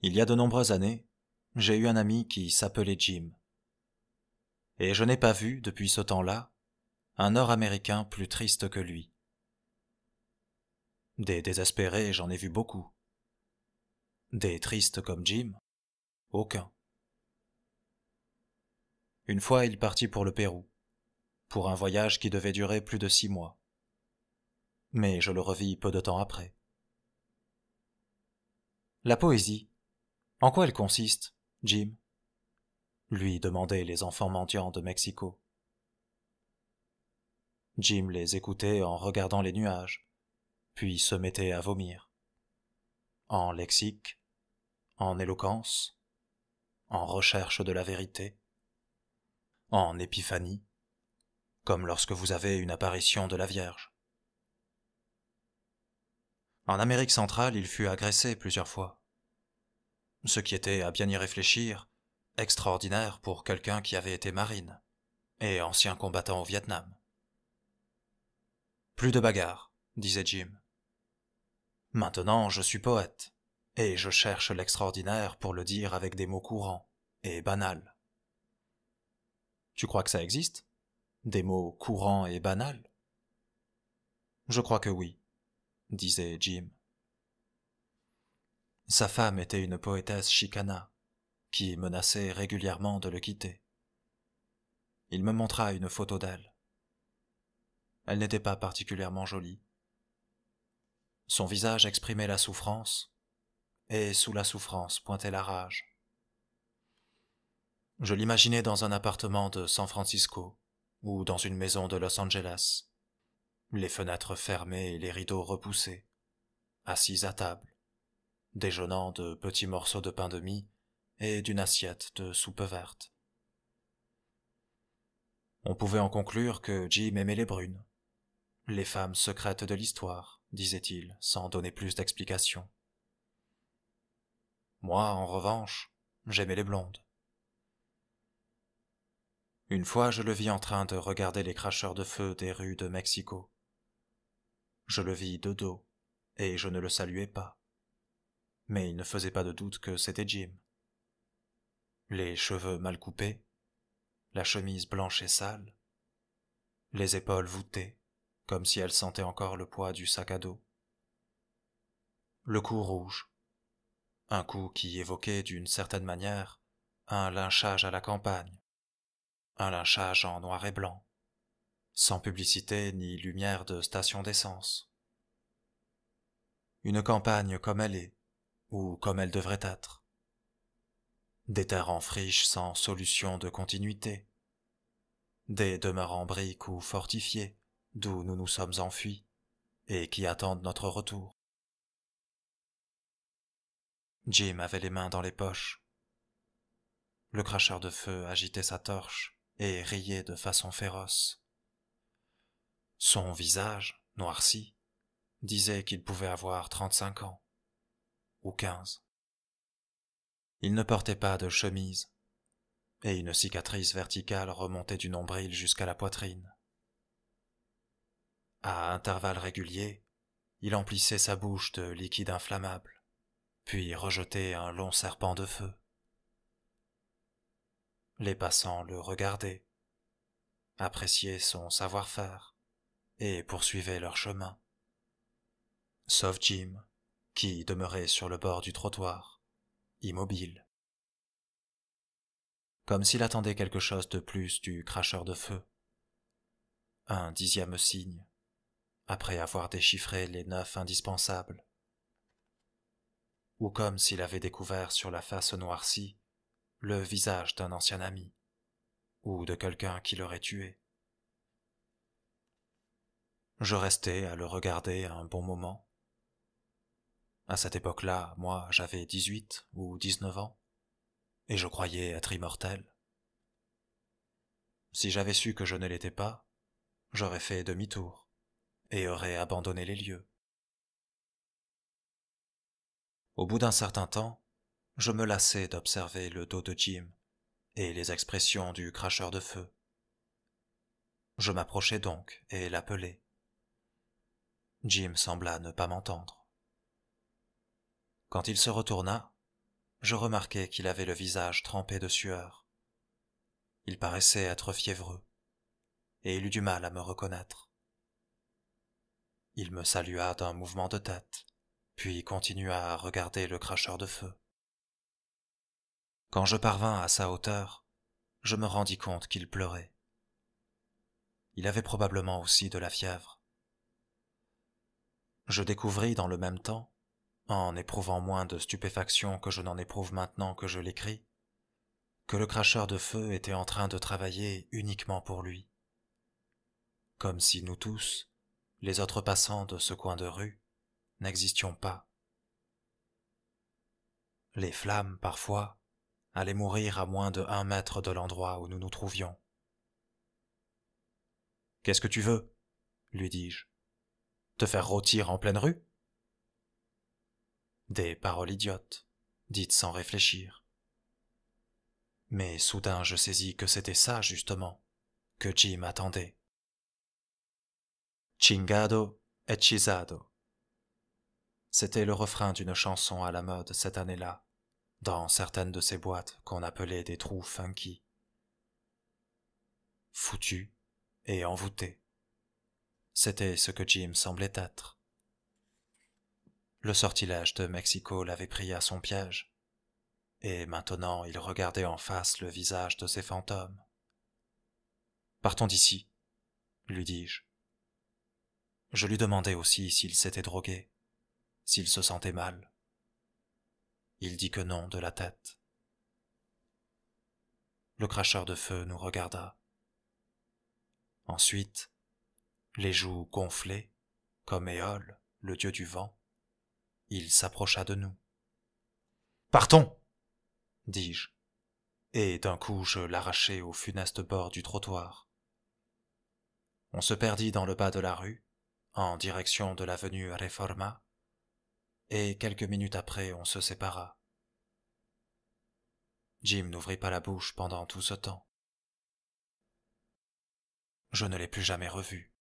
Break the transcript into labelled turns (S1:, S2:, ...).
S1: Il y a de nombreuses années, j'ai eu un ami qui s'appelait Jim. Et je n'ai pas vu, depuis ce temps-là, un Nord-Américain plus triste que lui. Des désespérés, j'en ai vu beaucoup. Des tristes comme Jim, aucun. Une fois, il partit pour le Pérou, pour un voyage qui devait durer plus de 6 mois. Mais je le revis peu de temps après. La poésie, en quoi elle consiste, Jim? Lui demandaient les enfants mendiants de Mexico. Jim les écoutait en regardant les nuages, puis se mettait à vomir. En lexique, en éloquence, en recherche de la vérité, en épiphanie, comme lorsque vous avez une apparition de la Vierge. En Amérique centrale, il fut agressé plusieurs fois, ce qui était, à bien y réfléchir, extraordinaire pour quelqu'un qui avait été marine et ancien combattant au Vietnam. Plus de bagarres, disait Jim. Maintenant, je suis poète, et je cherche l'extraordinaire pour le dire avec des mots courants et banals. Tu crois que ça existe? Des mots courants et banals? Je crois que oui, disait Jim. Sa femme était une poétesse chicana, qui menaçait régulièrement de le quitter. Il me montra une photo d'elle. Elle n'était pas particulièrement jolie. Son visage exprimait la souffrance, et sous la souffrance pointait la rage. Je l'imaginais dans un appartement de San Francisco, ou dans une maison de Los Angeles, les fenêtres fermées et les rideaux repoussés, assis à table, déjeunant de petits morceaux de pain de mie et d'une assiette de soupe verte. On pouvait en conclure que Jim aimait les brunes, les femmes secrètes de l'histoire, disait-il, sans donner plus d'explications. Moi, en revanche, j'aimais les blondes. Une fois, je le vis en train de regarder les cracheurs de feu des rues de Mexico. Je le vis de dos, et je ne le saluais pas. Mais il ne faisait pas de doute que c'était Jim. Les cheveux mal coupés, la chemise blanche et sale, les épaules voûtées, comme si elles sentaient encore le poids du sac à dos. Le cou rouge, un cou qui évoquait d'une certaine manière un lynchage à la campagne, un lynchage en noir et blanc, sans publicité ni lumière de station d'essence. Une campagne comme elle est, ou comme elle devrait être. Des terres en friche sans solution de continuité, des demeures en briques ou fortifiées, d'où nous nous sommes enfuis, et qui attendent notre retour. Jim avait les mains dans les poches. Le cracheur de feu agitait sa torche et riait de façon féroce. Son visage, noirci, disait qu'il pouvait avoir 35 ans, ou 15. Il ne portait pas de chemise, et une cicatrice verticale remontait du nombril jusqu'à la poitrine. À intervalles réguliers, il emplissait sa bouche de liquide inflammable, puis rejetait un long serpent de feu. Les passants le regardaient, appréciaient son savoir-faire, et poursuivaient leur chemin. Sauf Jim, qui demeurait sur le bord du trottoir, immobile. Comme s'il attendait quelque chose de plus du cracheur de feu. Un 10e signe, après avoir déchiffré les 9 indispensables. Ou comme s'il avait découvert sur la face noircie le visage d'un ancien ami, ou de quelqu'un qui l'aurait tué. Je restai à le regarder un bon moment. À cette époque-là, moi, j'avais 18 ou 19 ans, et je croyais être immortel. Si j'avais su que je ne l'étais pas, j'aurais fait demi-tour, et aurais abandonné les lieux. Au bout d'un certain temps, je me lassai d'observer le dos de Jim et les expressions du cracheur de feu. Je m'approchai donc et l'appelai. Jim sembla ne pas m'entendre. Quand il se retourna, je remarquai qu'il avait le visage trempé de sueur. Il paraissait être fiévreux, et il eut du mal à me reconnaître. Il me salua d'un mouvement de tête, puis continua à regarder le cracheur de feu. Quand je parvins à sa hauteur, je me rendis compte qu'il pleurait. Il avait probablement aussi de la fièvre. Je découvris dans le même temps, en éprouvant moins de stupéfaction que je n'en éprouve maintenant que je l'écris, que le cracheur de feu était en train de travailler uniquement pour lui. Comme si nous tous, les autres passants de ce coin de rue, n'existions pas. Les flammes, parfois, allaient mourir à moins de 1 mètre de l'endroit où nous nous trouvions. « Qu'est-ce que tu veux ?» lui dis-je. « Te faire rôtir en pleine rue ?» Des paroles idiotes, dites sans réfléchir. Mais soudain je saisis que c'était ça, justement, que Jim attendait. Chingado hechizado. C'était le refrain d'une chanson à la mode cette année-là, dans certaines de ces boîtes qu'on appelait des trous funky. Foutu et envoûté. C'était ce que Jim semblait être. Le sortilège de Mexico l'avait pris à son piège, et maintenant il regardait en face le visage de ses fantômes. « Partons d'ici, » lui dis-je. Je lui demandai aussi s'il s'était drogué, s'il se sentait mal. Il dit que non de la tête. Le cracheur de feu nous regarda. Ensuite, les joues gonflées, comme Éole, le dieu du vent, il s'approcha de nous. « Partons !» dis-je, et d'un coup je l'arrachai au funeste bord du trottoir. On se perdit dans le bas de la rue, en direction de l'avenue Reforma, et quelques minutes après on se sépara. Jim n'ouvrit pas la bouche pendant tout ce temps. Je ne l'ai plus jamais revu.